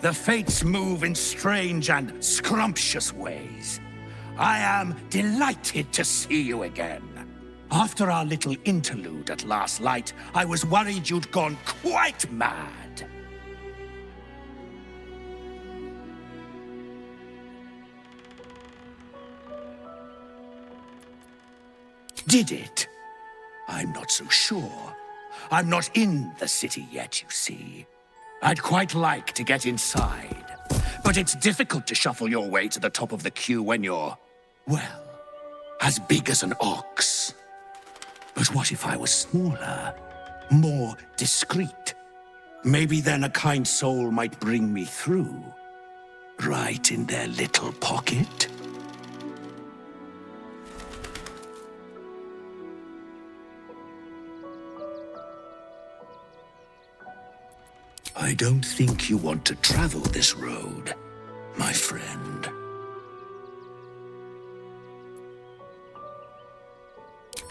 The fates move in strange and scrumptious ways. I am delighted to see you again. After our little interlude at last light, I was worried you'd gone quite mad. Did it? I'm not so sure. I'm not in the city yet, you see. I'd quite like to get inside, but it's difficult to shuffle your way to the top of the queue when you're, well, as big as an ox. But what if I was smaller, more discreet? Maybe then a kind soul might bring me through, right in their little pocket. I don't think you want to travel this road, my friend.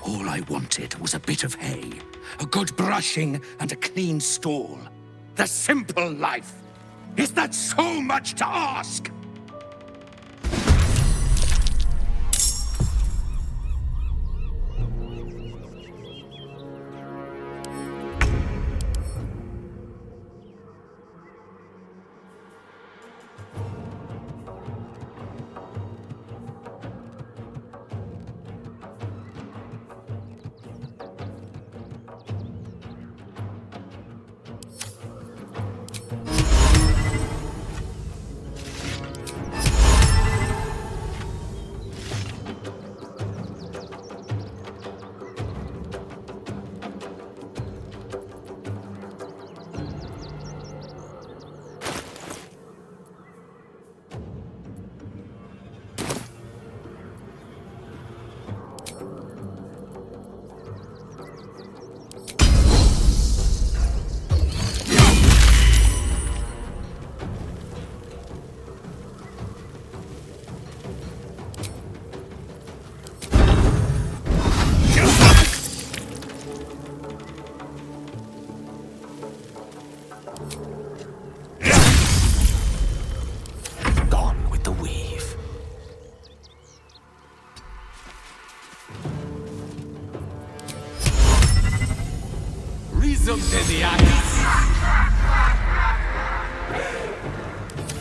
All I wanted was a bit of hay, a good brushing, and a clean stall. The simple life. Is that so much to ask?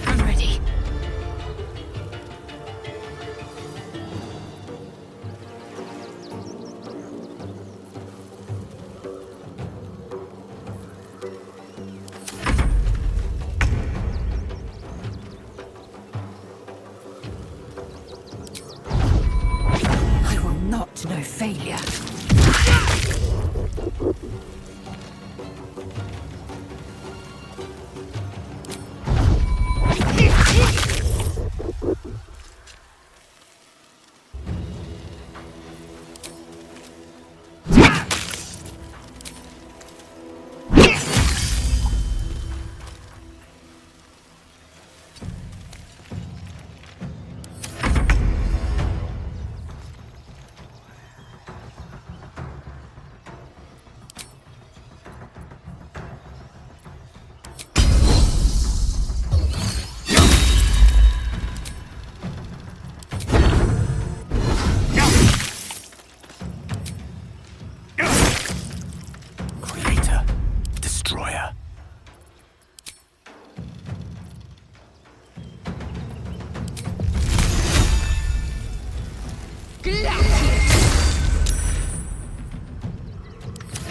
I'm ready. I will not know failure.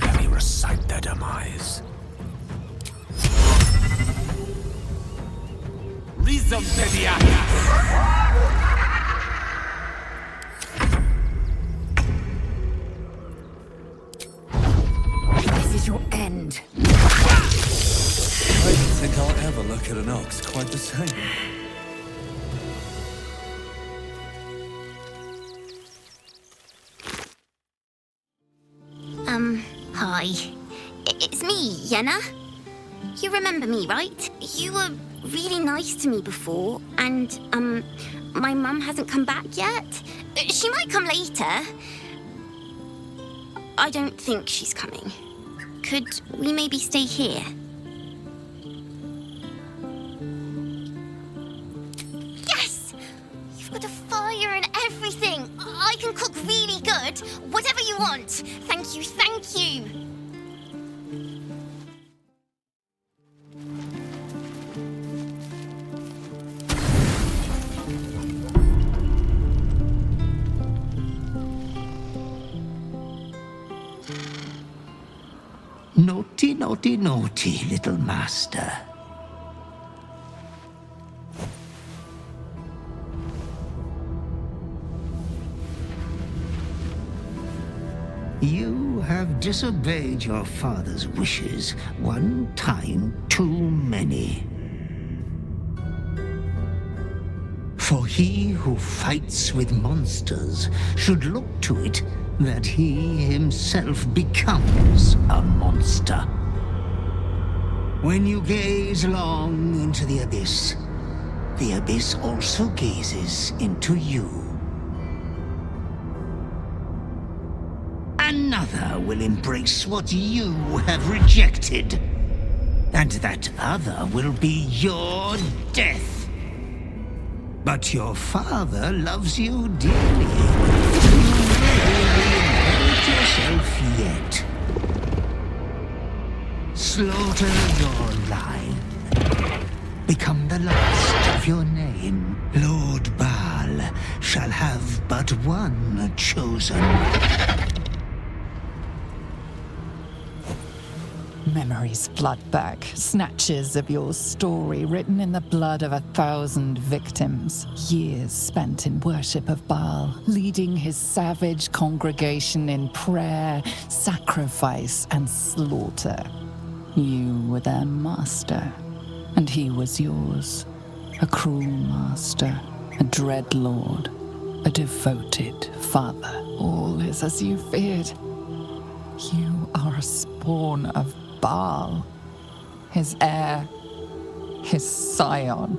Let me recite their demise. Rhythm This is your end. I don't think I'll ever look at an ox quite the same. Hi. It's me, Yenna. You remember me, right? You were really nice to me before, and, my mum hasn't come back yet. She might come later. I don't think she's coming. Could we maybe stay here? really good. Whatever you want. Thank you, thank you. Naughty, naughty, naughty, little master. You have disobeyed your father's wishes one time too many. For he who fights with monsters should look to it that he himself becomes a monster. When you gaze long into the abyss also gazes into you. Another will embrace what you have rejected, and that other will be your death. But your father loves you dearly. Reinherit yourself yet. Slaughter your line. Become the last of your name. Lord Baal shall have but one chosen. Memories flood back, snatches of your story written in the blood of 1,000 victims. Years spent in worship of Baal, leading his savage congregation in prayer, sacrifice, and slaughter. You were their master, and he was yours. A cruel master, a dread lord, a devoted father. All is as you feared. You are a spawn of Baal, his heir, his scion.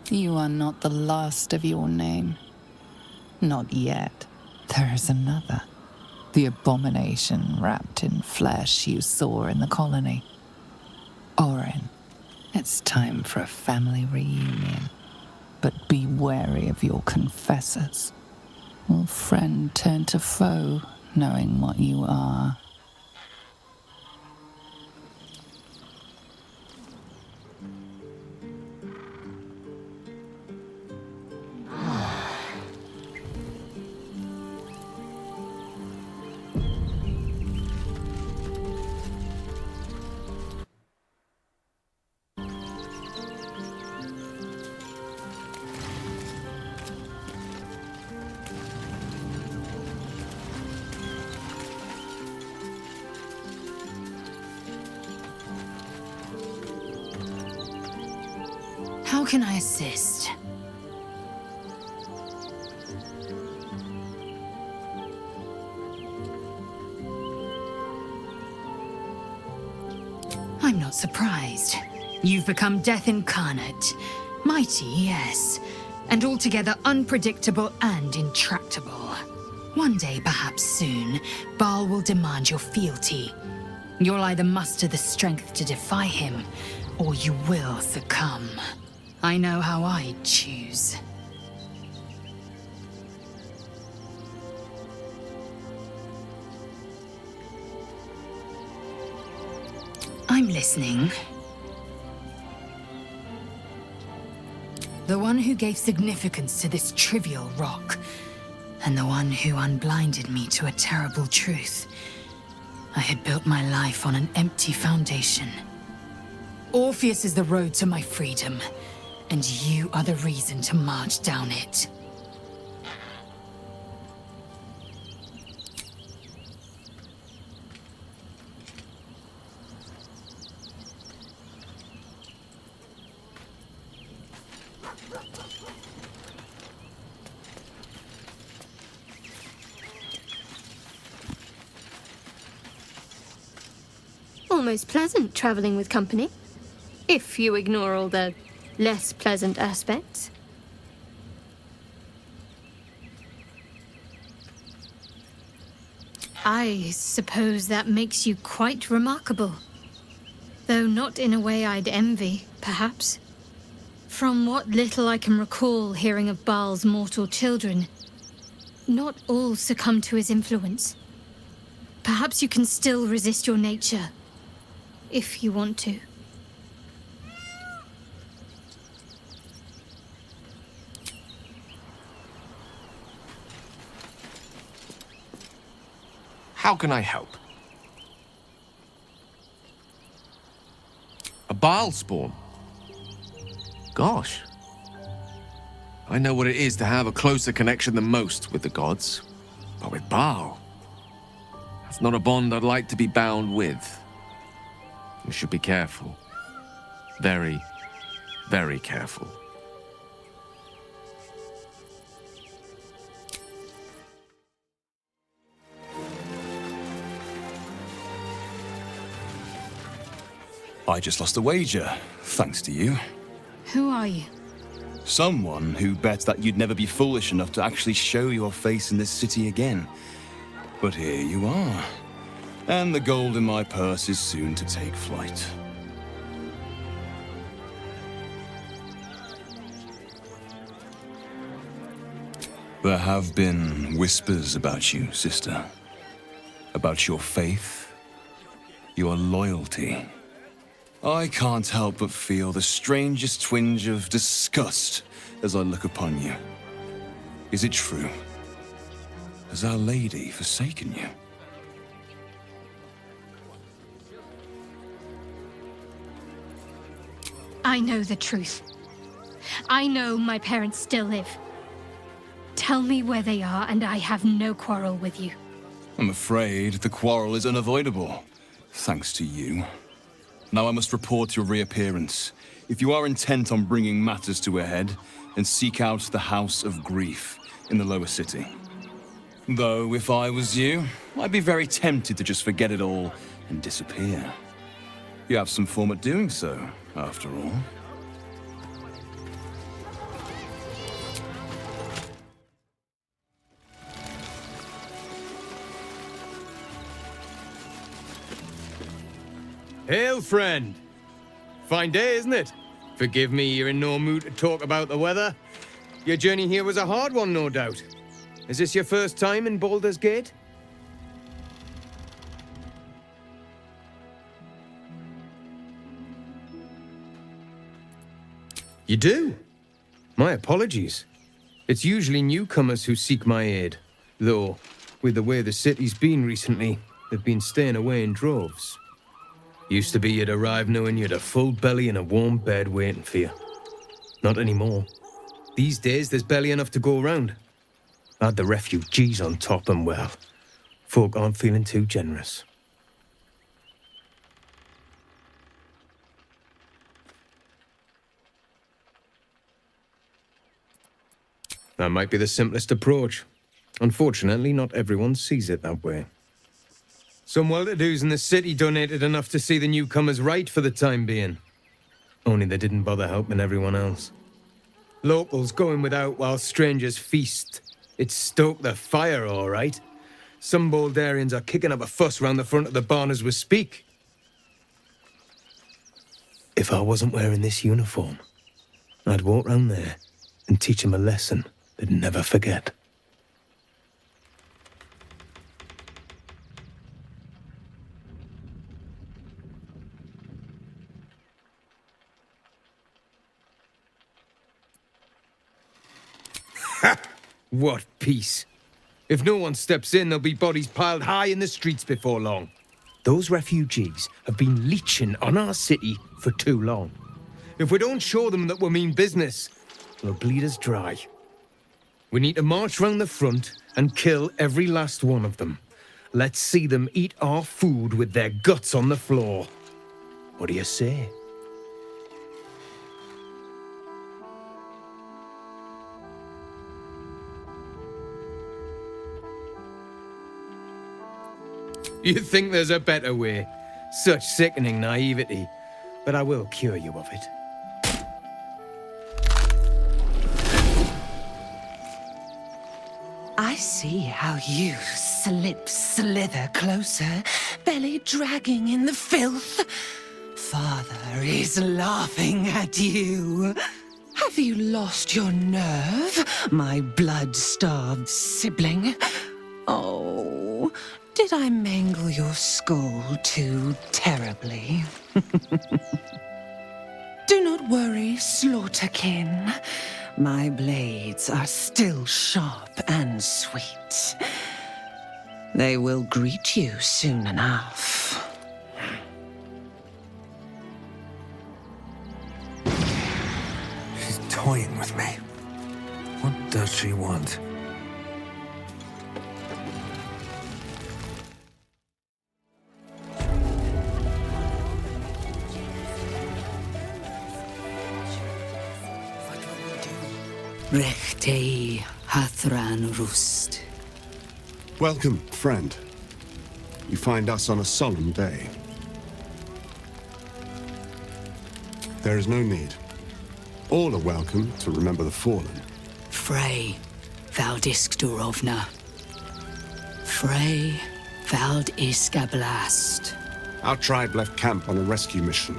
You are not the last of your name. Not yet. There is another. The abomination wrapped in flesh you saw in the colony. Orin. It's time for a family reunion. But be wary of your confessors. Will friend turn to foe, knowing what you are? How can I assist? I'm not surprised. You've become death incarnate. Mighty, yes, and altogether unpredictable and intractable. One day, perhaps soon, Baal will demand your fealty. You'll either muster the strength to defy him, or you will succumb. I know how I'd choose. I'm listening. The one who gave significance to this trivial rock, and the one who unblinded me to a terrible truth. I had built my life on an empty foundation. Orpheus is the road to my freedom, and you are the reason to march down it. Almost pleasant traveling with company, if you ignore all the less pleasant aspects. I suppose that makes you quite remarkable. Though not in a way I'd envy, perhaps. From what little I can recall hearing of Baal's mortal children, not all succumb to his influence. Perhaps you can still resist your nature, if you want to. How can I help? A Baal spawn? Gosh. I know what it is to have a closer connection than most with the gods. But with Baal, that's not a bond I'd like to be bound with. You should be careful. Very, very careful. I just lost a wager, thanks to you. Who are you? Someone who bet that you'd never be foolish enough to actually show your face in this city again. But here you are. And the gold in my purse is soon to take flight. There have been whispers about you, sister. About your faith, your loyalty. I can't help but feel the strangest twinge of disgust as I look upon you. Is it true? Has Our Lady forsaken you? I know the truth. I know my parents still live. Tell me where they are, and I have no quarrel with you. I'm afraid the quarrel is unavoidable, thanks to you. Now I must report your reappearance. If you are intent on bringing matters to a head, then seek out the House of Grief in the lower city. Though, if I was you, I'd be very tempted to just forget it all and disappear. You have some form at doing so, after all. Hail, friend. Fine day, isn't it? Forgive me, you're in no mood to talk about the weather. Your journey here was a hard one, no doubt. Is this your first time in Baldur's Gate? You do? My apologies. It's usually newcomers who seek my aid. Though, with the way the city's been recently, they've been staying away in droves. Used to be you'd arrive knowing you'd a full belly and a warm bed waiting for you. Not anymore. These days, there's barely enough to go around. Add the refugees on top and, well, folk aren't feeling too generous. That might be the simplest approach. Unfortunately, not everyone sees it that way. Some well-to-dos in the city donated enough to see the newcomers right for the time being. Only they didn't bother helping everyone else. Locals going without while strangers feast. It stoked the fire, all right. Some Baldurians are kicking up a fuss round the front of the barn as we speak. If I wasn't wearing this uniform, I'd walk round there and teach them a lesson they'd never forget. What peace. If no one steps in, there'll be bodies piled high in the streets before long. Those refugees have been leeching on our city for too long. If we don't show them that we mean business, they'll bleed us dry. We need to march round the front and kill every last one of them. Let's see them eat our food with their guts on the floor. What do you say? You think there's a better way? Such sickening naivety. But I will cure you of it. I see how you slither closer, belly dragging in the filth. Father is laughing at you. Have you lost your nerve, my blood-starved sibling? Oh, did I mangle your skull too terribly? Do not worry, slaughterkin. My blades are still sharp and sweet. They will greet you soon enough. She's toying with me. What does she want? Rechtei Hathran Rust. Welcome, friend. You find us on a solemn day. There is no need. All are welcome to remember the fallen. Frey Valdiskdurovna. Frey Valdiskablast. Our tribe left camp on a rescue mission.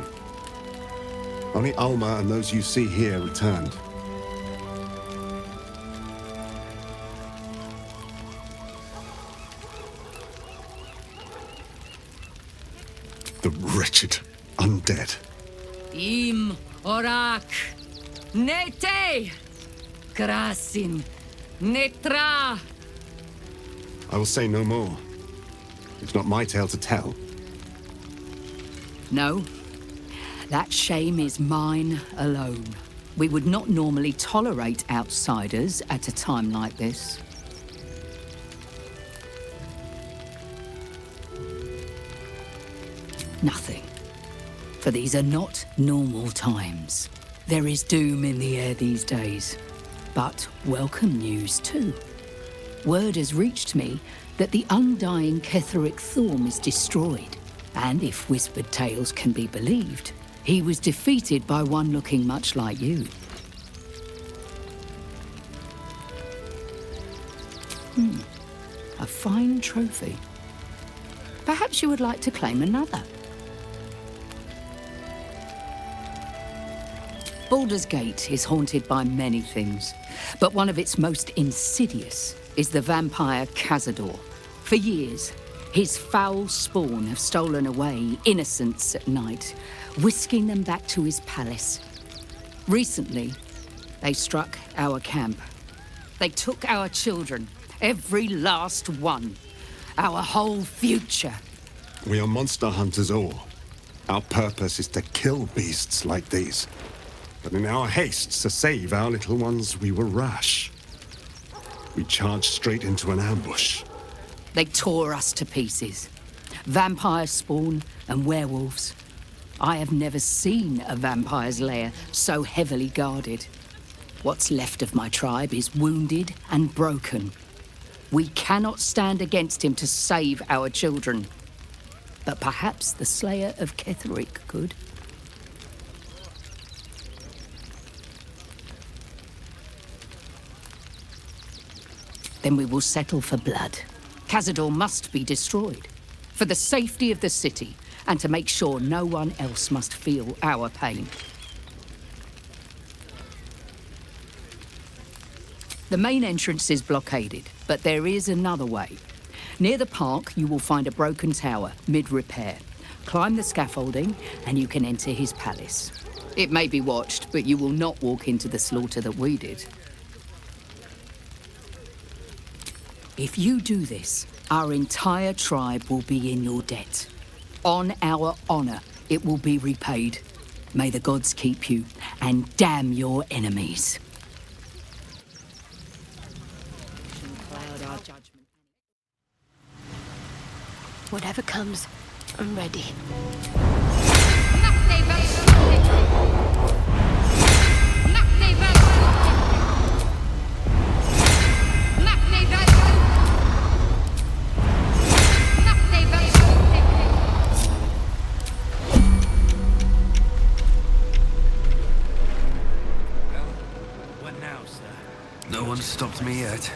Only Alma and those you see here returned. The wretched undead. Im Orak. Nete. Krasin. Netra. I will say no more. It's not my tale to tell. No. That shame is mine alone. We would not normally tolerate outsiders at a time like this. Nothing. For these are not normal times. There is doom in the air these days. But welcome news too. Word has reached me that the undying Ketheric Thorm is destroyed. And if whispered tales can be believed, he was defeated by one looking much like you. A fine trophy. Perhaps you would like to claim another. Baldur's Gate is haunted by many things, but one of its most insidious is the vampire Cazador. For years, his foul spawn have stolen away innocents at night, whisking them back to his palace. Recently, they struck our camp. They took our children, every last one, our whole future. We are monster hunters all. Our purpose is to kill beasts like these. But in our haste to save our little ones, we were rash. We charged straight into an ambush. They tore us to pieces. Vampire spawn and werewolves. I have never seen a vampire's lair so heavily guarded. What's left of my tribe is wounded and broken. We cannot stand against him to save our children. But perhaps the Slayer of Ketheric could. Then we will settle for blood. Cazador must be destroyed. For the safety of the city, and to make sure no one else must feel our pain. The main entrance is blockaded, but there is another way. Near the park, you will find a broken tower, mid-repair. Climb the scaffolding, and you can enter his palace. It may be watched, but you will not walk into the slaughter that we did. If you do this, our entire tribe will be in your debt. On our honor, it will be repaid. May the gods keep you, and damn your enemies. Whatever comes, I'm ready. What now, sir? No one stopped me yet.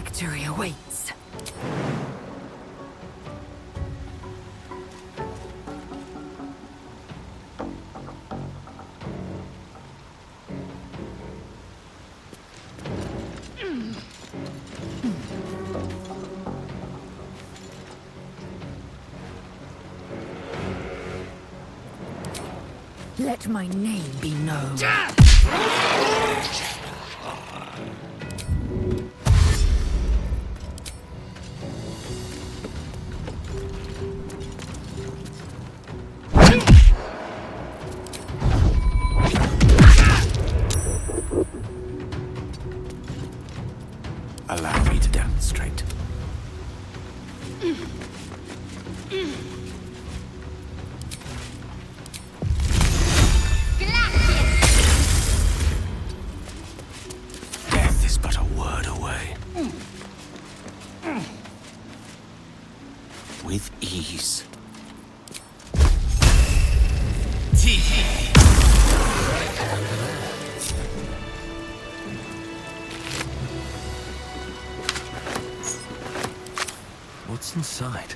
Victory awaits. Let my name be known. Allow me to demonstrate. Death is but a word away. With ease. What's inside?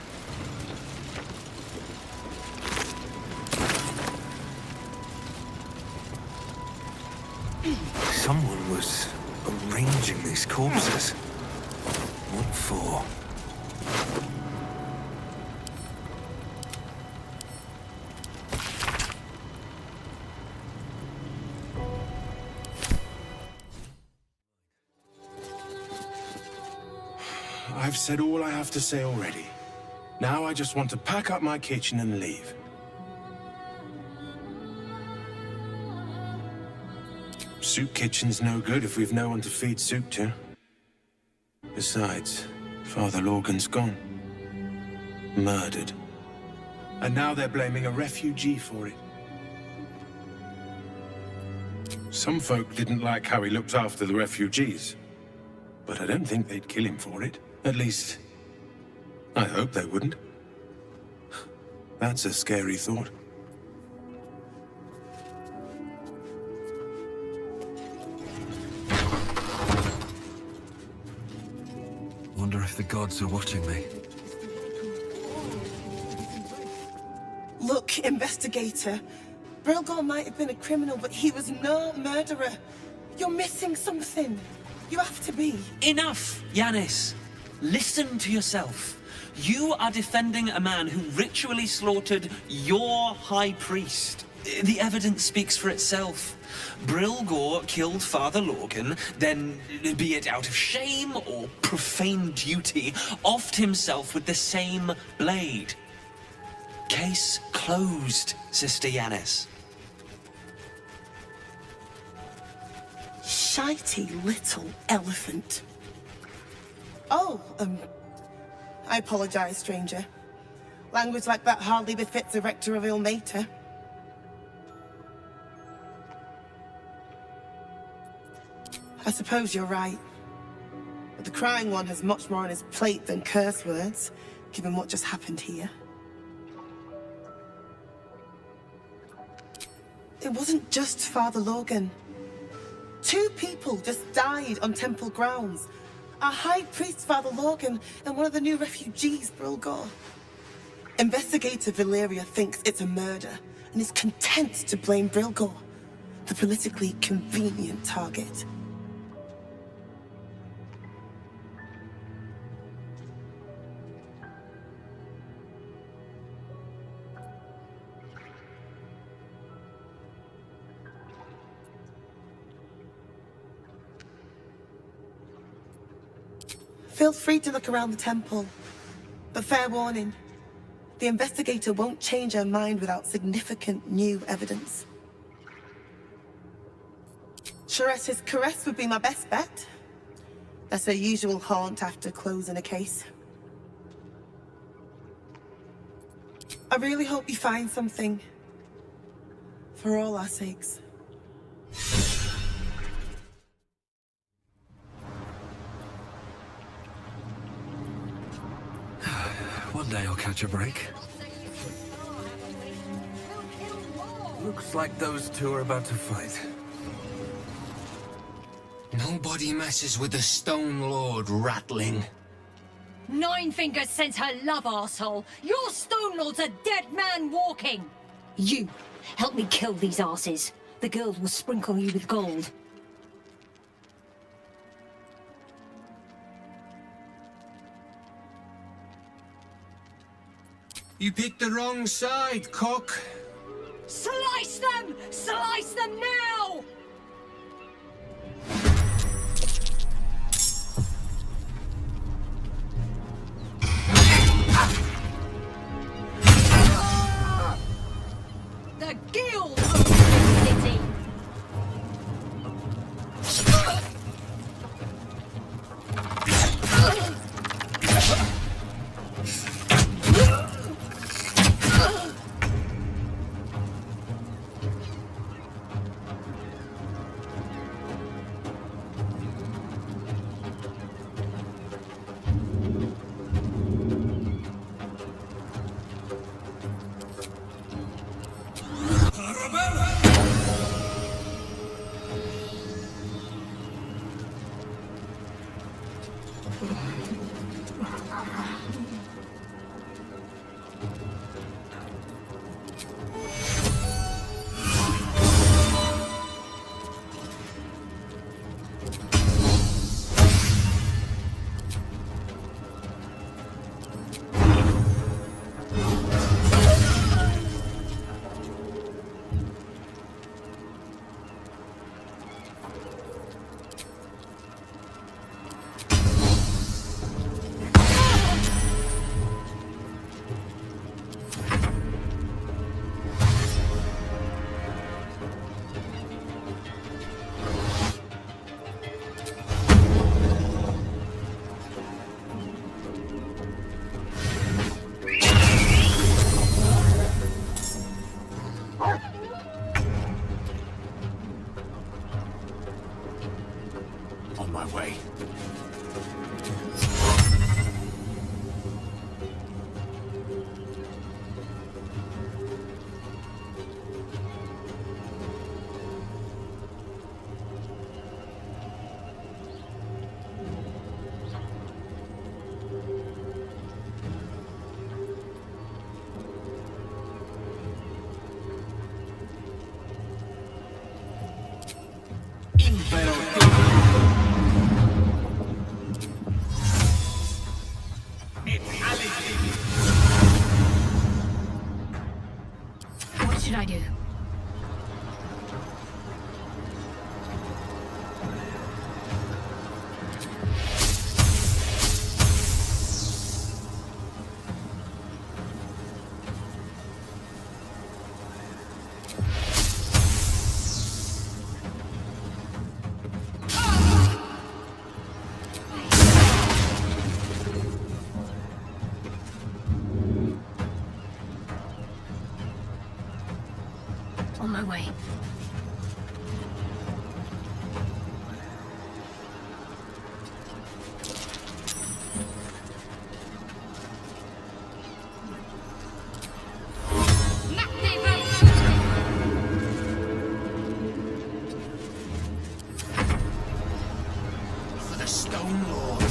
Someone was arranging these corpses. What for? I've said all I have to say already. Now I just want to pack up my kitchen and leave. Soup kitchen's no good if we've no one to feed soup to. Besides, Father Lorgan's gone. Murdered. And now they're blaming a refugee for it. Some folk didn't like how he looked after the refugees. But I don't think they'd kill him for it. At least, I hope they wouldn't. That's a scary thought. Wonder if the gods are watching me. Look, investigator. Brilgor might have been a criminal, but he was no murderer. You're missing something. You have to be. Enough, Yanis. Listen to yourself. You are defending a man who ritually slaughtered your high priest. The evidence speaks for itself. Brilgor killed Father Lorgan, then, be it out of shame or profane duty, offed himself with the same blade. Case closed, Sister Yanis. Shitey little elephant. Oh, I apologize, stranger. Language like that hardly befits a rector of Ilmater. I suppose you're right. But the crying one has much more on his plate than curse words, given what just happened here. It wasn't just Father Lorgan. 2 people just died on temple grounds. Our high priest, Father Lorgan, and one of the new refugees, Brilgor. Investigator Valeria thinks it's a murder and is content to blame Brilgor, the politically convenient target. Feel free to look around the temple, but fair warning, the investigator won't change her mind without significant new evidence. Charette's caress would be my best bet. That's her usual haunt after closing a case. I really hope you find something, for all our sakes. One day I'll catch a break. Looks like those two are about to fight. Nobody messes with the Stone Lord, ratling. Nine Fingers sends her love, arsehole. Your Stone Lord's a dead man walking. You, help me kill these arses. The girls will sprinkle you with gold. You picked the wrong side, cock. Slice them! Slice them now! The guild of the city! On my way. What should I do? On my way. For the Stone Lord.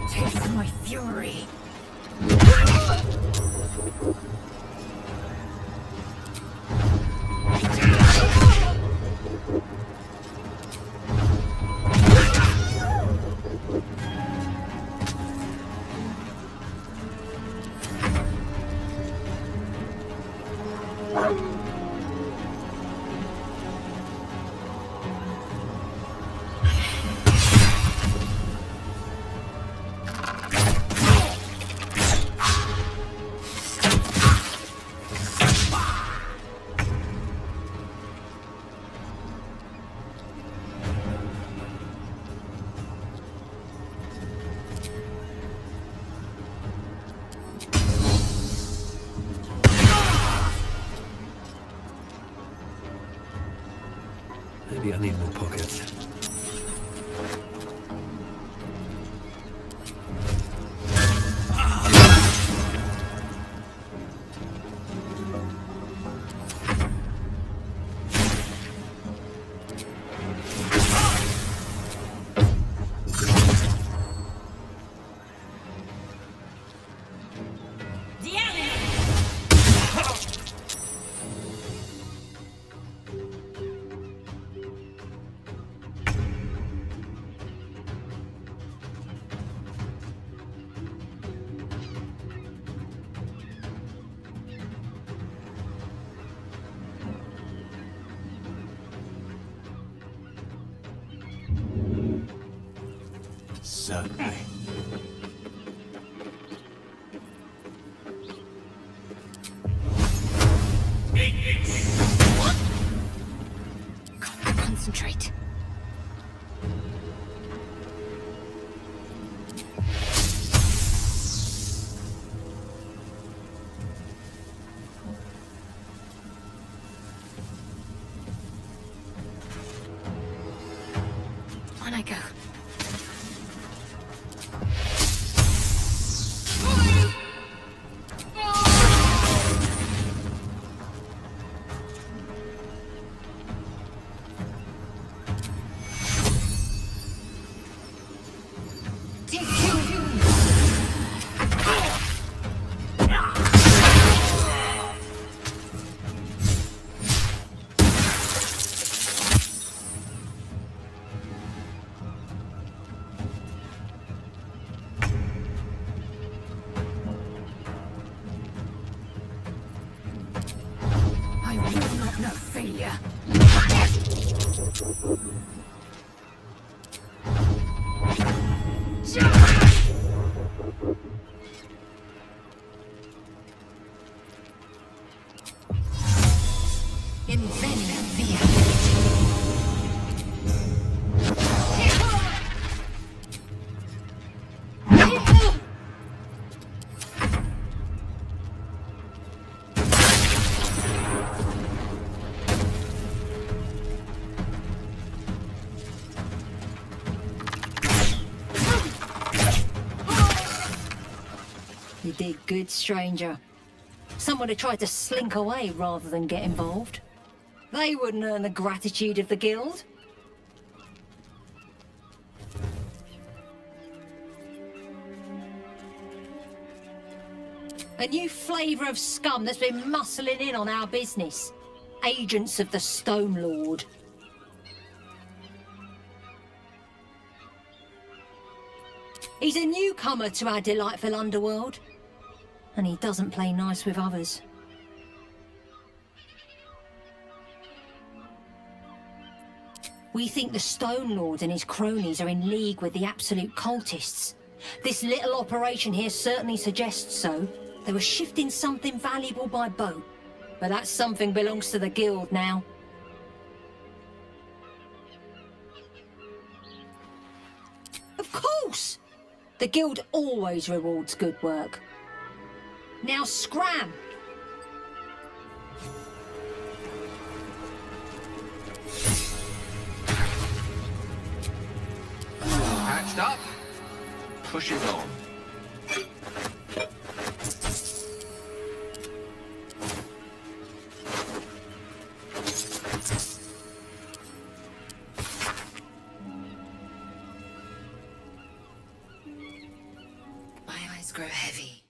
Taste my fury. Certainly. Concentrate. On I go. I will not know failure. Invenia via. You did good, stranger. Someone had tried to slink away rather than get involved. They wouldn't earn the gratitude of the guild. A new flavour of scum that's been muscling in on our business. Agents of the Stone Lord. He's a newcomer to our delightful underworld. And he doesn't play nice with others. We think the Stone Lord and his cronies are in league with the absolute cultists. This little operation here certainly suggests so. They were shifting something valuable by boat. But that something belongs to the guild now. Of course! The guild always rewards good work. Now scram! Patched up. Push it on. My eyes grow heavy.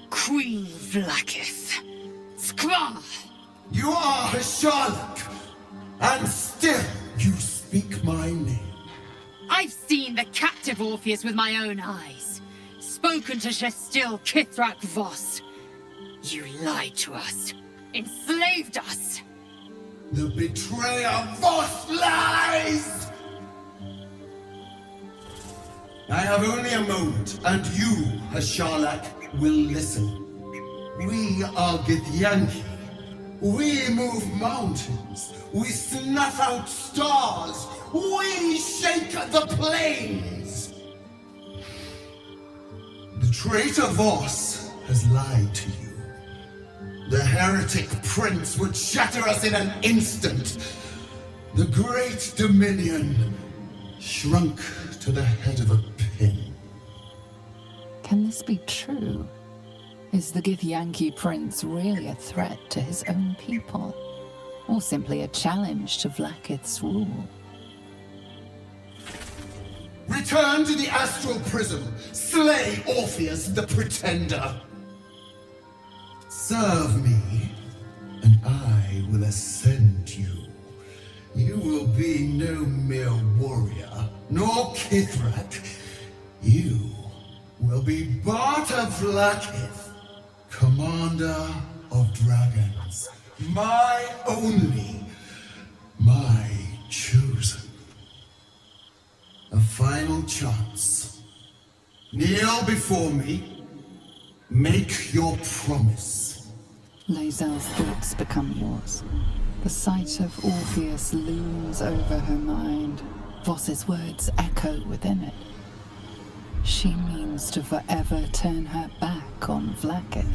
Queen Vlaakith. Skra! You are a Sherlock, and still you speak my name. I've seen the captive Orpheus with my own eyes. Spoken to Shestil Kithrak Voss. You lied to us. Enslaved us. The betrayer Voss lies! I have only a moment, and you, a Sherlock, will listen. We are Githyanki. We move mountains. We snuff out stars. We shake the plains. The traitor Voss has lied to you. The heretic prince would shatter us in an instant. The great dominion shrunk to the head of a pin. Can this be true? Is the Githyanki prince really a threat to his own people? Or simply a challenge to Vlaakith's rule? Return to the astral prism. Slay Orpheus the Pretender. Serve me, and I will ascend you. You will be no mere warrior, nor Kithrak. You will be Barta Vlaakith, Commander of dragons, my only, my chosen. A final chance. Kneel before me. Make your promise. Lae'zel's thoughts become yours. The sight of Orpheus looms over her mind. Voss's words echo within it. She means to forever turn her back on Vlaakith.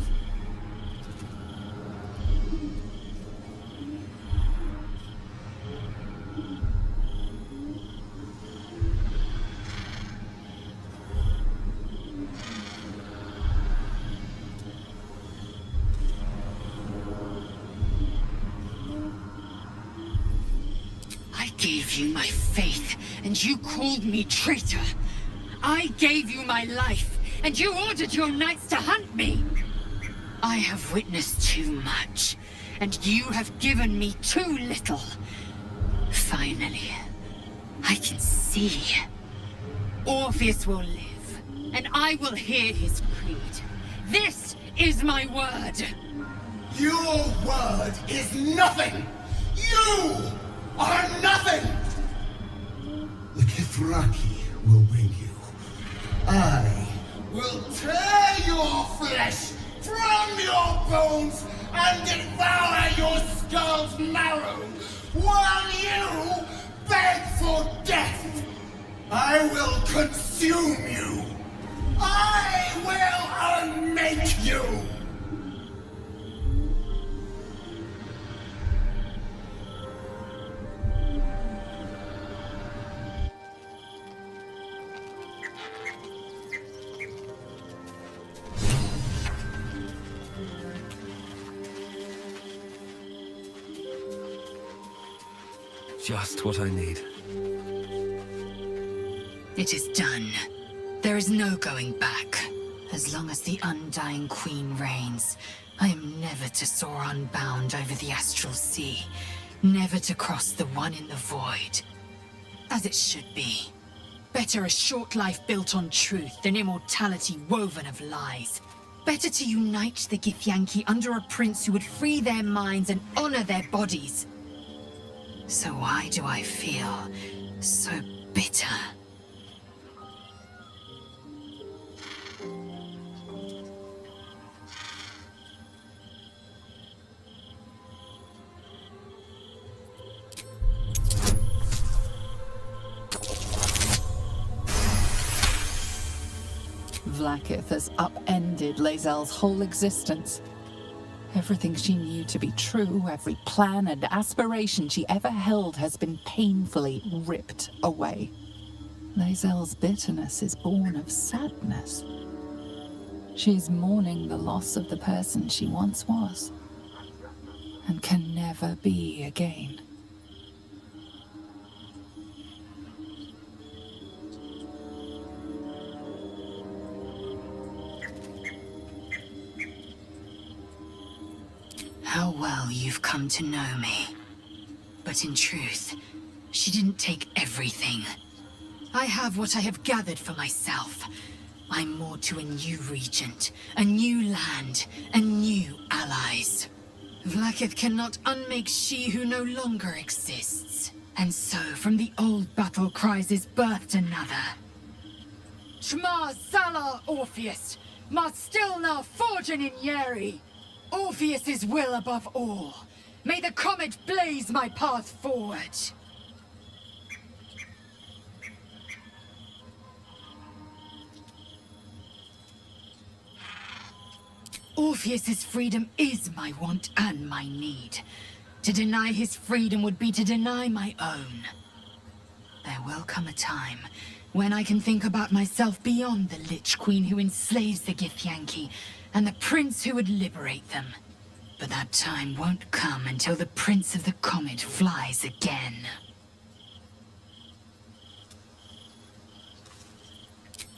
I gave you my faith, and you called me traitor. I gave you my life, and you ordered your knights to hunt me. I have witnessed too much, and you have given me too little. Finally, I can see. Orpheus will live, and I will hear his creed. This is my word. Your word is nothing! You are nothing! The Kithraki will bring you. I will tear your flesh from your bones and devour your skull's marrow while you beg for death. I will consume you. I will unmake you. Just what I need. It is done. There is no going back. As long as the Undying Queen reigns, I am never to soar unbound over the astral sea, never to cross the one in the void. As it should be. Better a short life built on truth than immortality woven of lies. Better to unite the Githyanki under a prince who would free their minds and honor their bodies. So why do I feel so bitter? Vlaakith has upended Lae'zel's whole existence. Everything she knew to be true, every plan and aspiration she ever held has been painfully ripped away. Lae'zel's bitterness is born of sadness. She is mourning the loss of the person she once was, and can never be again. How well you've come to know me. But in truth, she didn't take everything. I have what I have gathered for myself. I'm moored to a new regent, a new land, and new allies. Vlaakith cannot unmake she who no longer exists. And so, from the old battle cries is birthed another. Shma Salar Orpheus, Ma Stilna Fortune in Yeri. Orpheus's will above all. May the comet blaze my path forward. Orpheus's freedom is my want and my need. To deny his freedom would be to deny my own. There will come a time when I can think about myself beyond the Lich Queen who enslaves the Githyanki and the prince who would liberate them. But that time won't come until the Prince of the Comet flies again.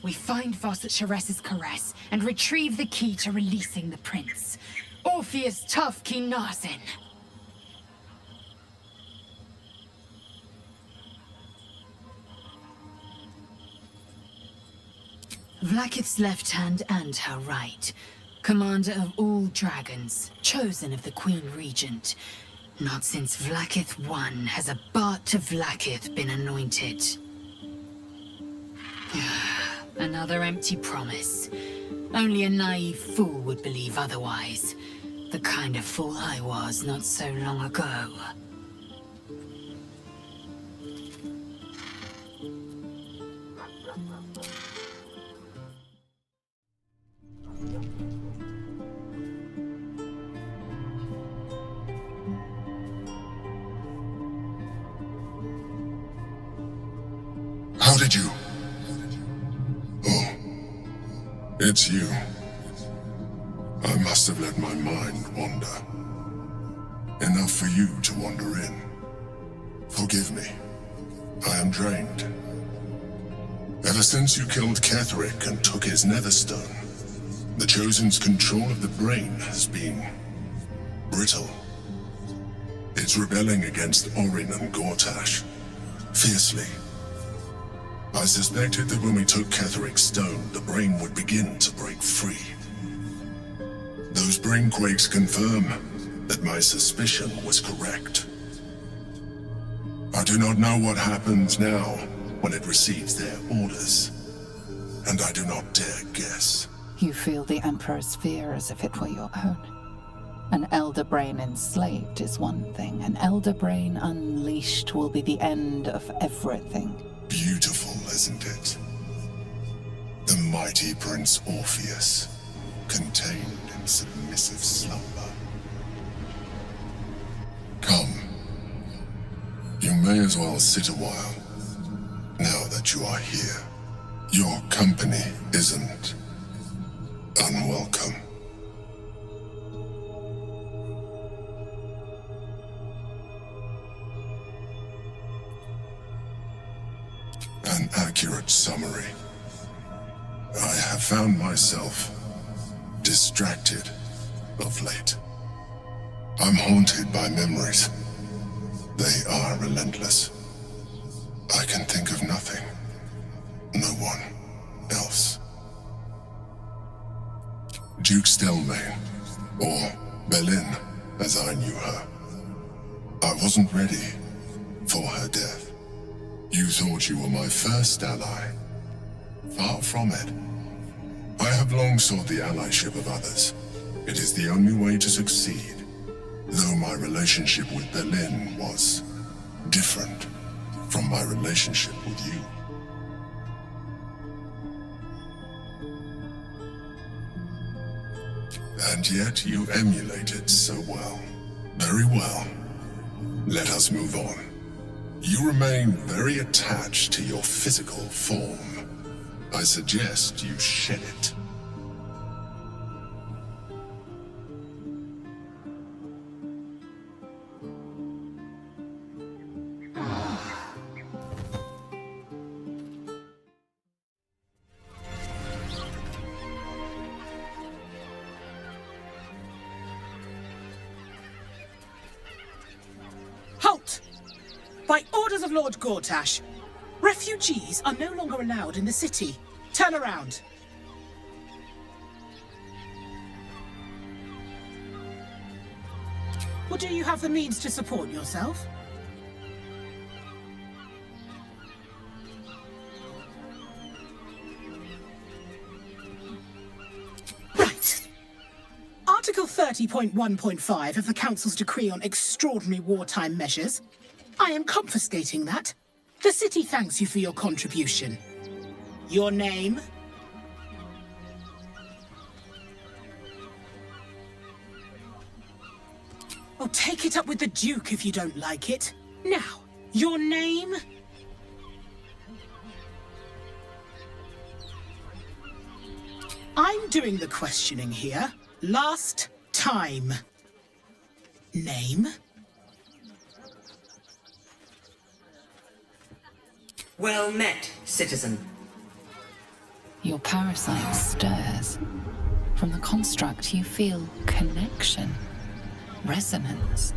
We find Voss at Sharess's caress and retrieve the key to releasing the prince. Orpheus Tough Kinazin. Vlaakith's left hand and her right. Commander of all dragons, chosen of the Queen Regent. Not since Vlaakith I has a Bart to Vlaakith been anointed. Another empty promise. Only a naive fool would believe otherwise. The kind of fool I was not so long ago. How did you? Oh, it's you. I must have let my mind wander. Enough for you to wander in. Forgive me. I am drained. Ever since you killed Ketheric and took his netherstone, the Chosen's control of the brain has been brittle. It's rebelling against Orin and Gortash, fiercely. I suspected that when we took Ketheric's stone, the brain would begin to break free. Those brain quakes confirm that my suspicion was correct. I do not know what happens now when it receives their orders, and I do not dare guess. You feel the Emperor's fear as if it were your own. An Elder Brain enslaved is one thing. An Elder Brain unleashed will be the end of everything. Beautiful, isn't it? The mighty Prince Orpheus, contained in submissive slumber. Come. You may as well sit a while, now that you are here. Your company isn't unwelcome. An accurate summary. I have found myself distracted of late. I'm haunted by memories. They are relentless. I can think of nothing. No one else. Duke Stelmane, or Belin, as I knew her. I wasn't ready for her death. You thought you were my first ally. Far from it. I have long sought the allyship of others. It is the only way to succeed. Though my relationship with Belin was different from my relationship with you. And yet you emulated so well. Very well. Let us move on. You remain very attached to your physical form. I suggest you shed it. Halt! By orders of Lord Gortash, refugees are no longer allowed in the city. Turn around. Or do you have the means to support yourself? Right. Article 30.1.5 of the Council's Decree on Extraordinary Wartime Measures. I am confiscating that. The city thanks you for your contribution. Your name? Oh, take it up with the Duke if you don't like it. Now, your name? I'm doing the questioning here. Last time. Name? Well met, citizen. Your parasite stirs. From the construct, you feel connection, resonance.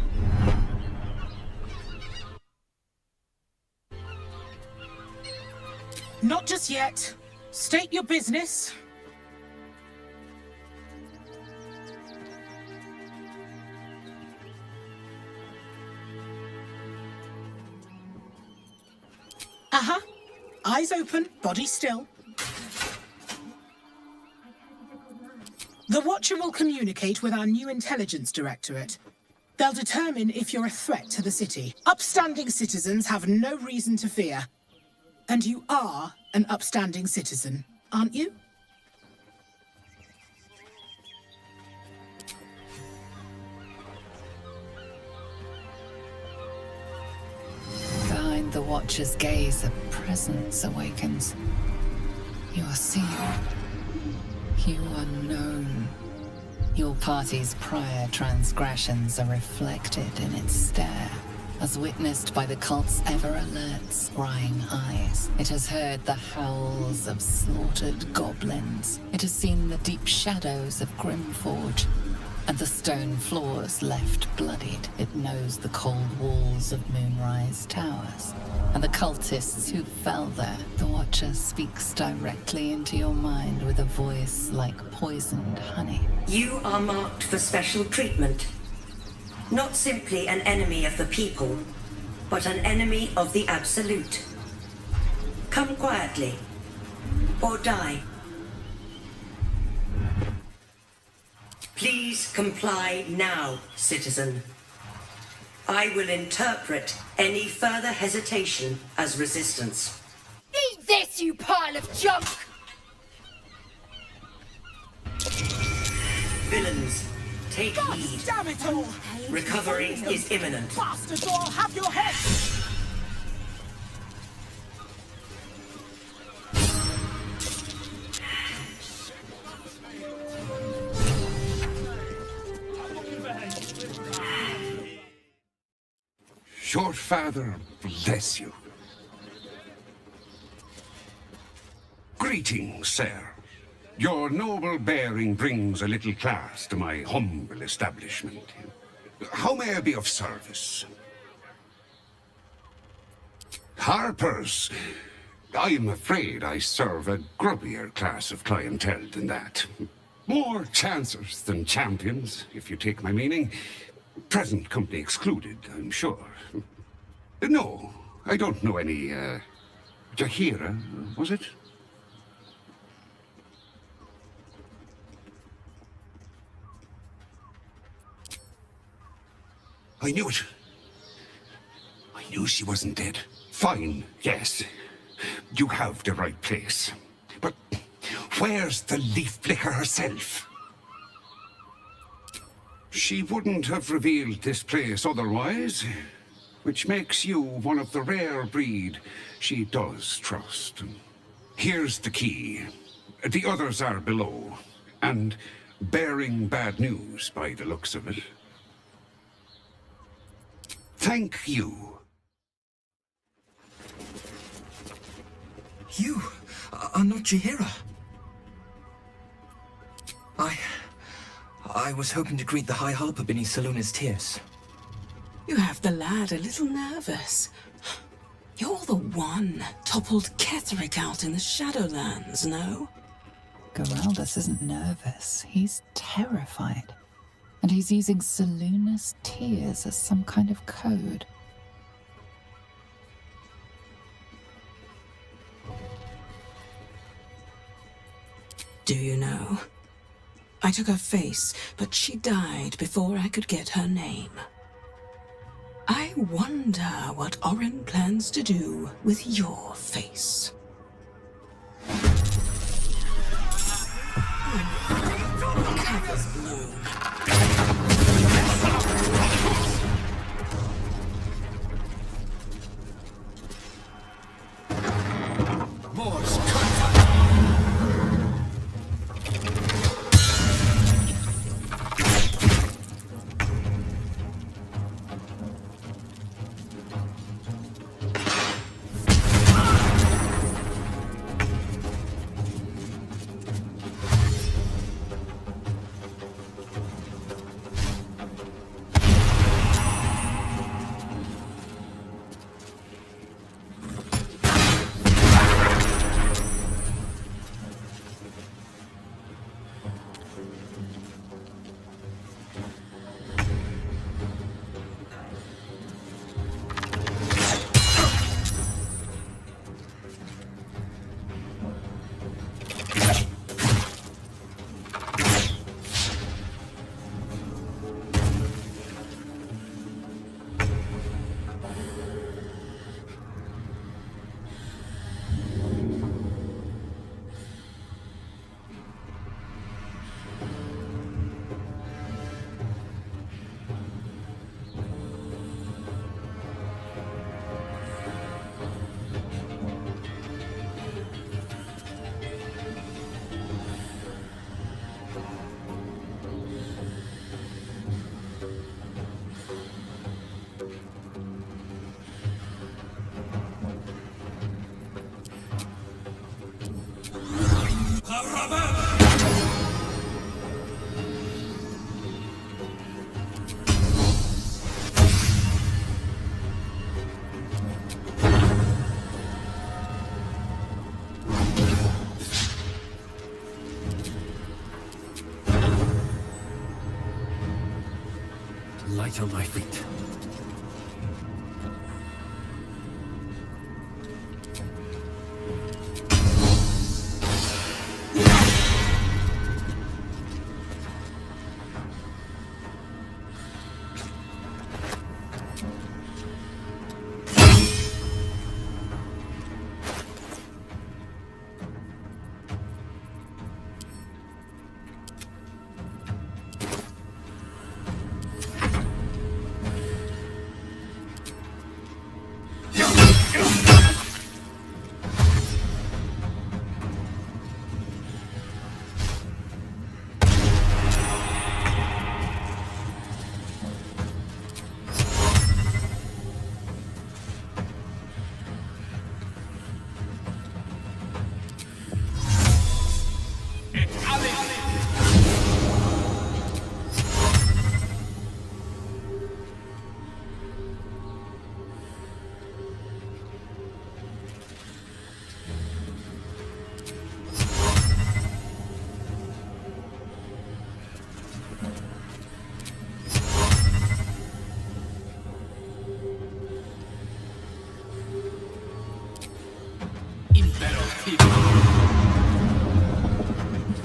Not just yet. State your business. Uh-huh. Eyes open, body still. The Watcher will communicate with our new intelligence directorate. They'll determine if you're a threat to the city. Upstanding citizens have no reason to fear. And you are an upstanding citizen, aren't you? Behind the Watcher's gaze, a presence awakens. You are seen. You are known. Your party's prior transgressions are reflected in its stare, as witnessed by the cult's ever-alert, scrying eyes. It has heard the howls of slaughtered goblins. It has seen the deep shadows of Grimforge, and the stone floors left bloodied. It knows the cold walls of Moonrise Towers, and the cultists who fell there. The Watcher speaks directly into your mind with a voice like poisoned honey. You are marked for special treatment. Not simply an enemy of the people, but an enemy of the Absolute. Come quietly, or die. Please comply now, citizen. I will interpret any further hesitation as resistance. Eat this, you pile of junk! Villains, take heed. Damn it all! Recovery is imminent. Bastards all have your heads! Your father bless you. Greetings, sir. Your noble bearing brings a little class to my humble establishment. How may I be of service? Harpers, I am afraid I serve a grubbier class of clientele than that. More chancers than champions, if you take my meaning. Present company excluded, I'm sure. No, I don't know any, Jahira, was it? I knew it. I knew she wasn't dead. Fine, yes. You have the right place. But where's the leaf flicker herself? She wouldn't have revealed this place otherwise, which makes you one of the rare breed she does trust. Here's the key. The others are below, and bearing bad news by the looks of it. Thank you. You are not Jahira. I was hoping to greet the High Harper beneath Saluna's tears. You have the lad a little nervous. You're the one toppled Ketheric out in the Shadowlands, no? Geraldus isn't nervous. He's terrified. And he's using Saluna's tears as some kind of code. Do you know? I took her face, but she died before I could get her name. I wonder what Orin plans to do with your face. Covers bloom. Morse, Light on my feet.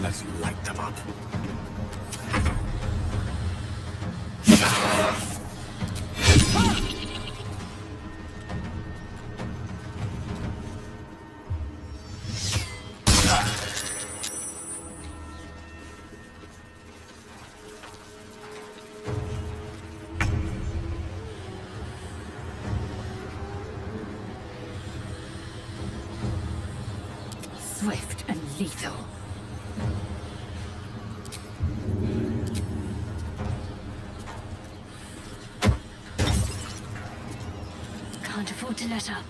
Let's light them up. Swift and lethal. Can't afford to let up.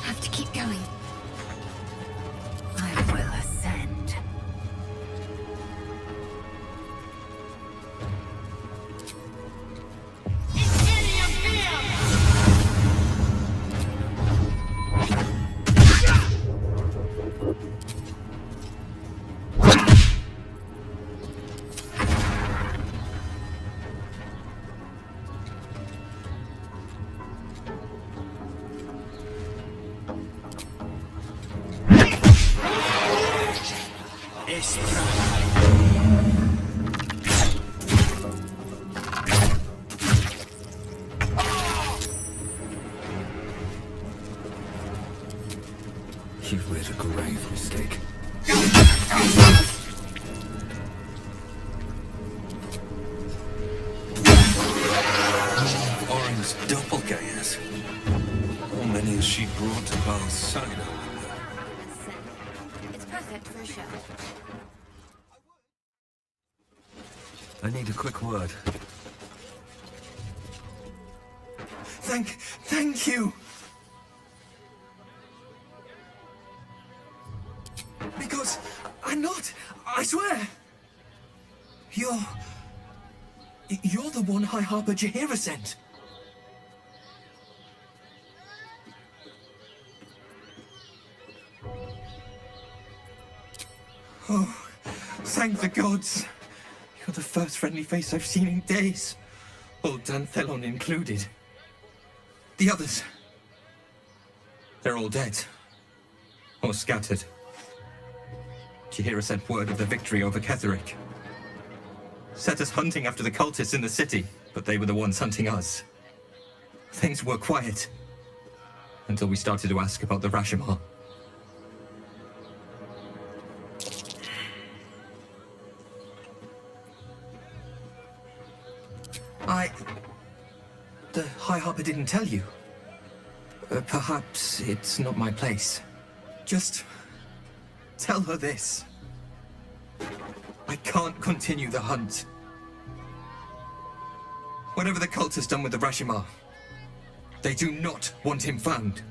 Have to keep going. I will ascend. You've made a grave mistake. Orin's doppelgangers. How many has she brought to Bal's side? It's perfect for a show. I need a quick word. Thank you! Because I'm not, I swear! You're the one High Harper Jaheira sent. Oh, thank the gods. You're the first friendly face I've seen in days. Old Danthelon included. The others. They're all dead. Or scattered. Jaheira sent word of the victory over Ketheric. Set us hunting after the cultists in the city, but they were the ones hunting us. Things were quiet. Until we started to ask about the Rashomon. The High Harper didn't tell you. Perhaps it's not my place. Just tell her this. I can't continue the hunt. Whatever the cult has done with the Rashimar, they do not want him found.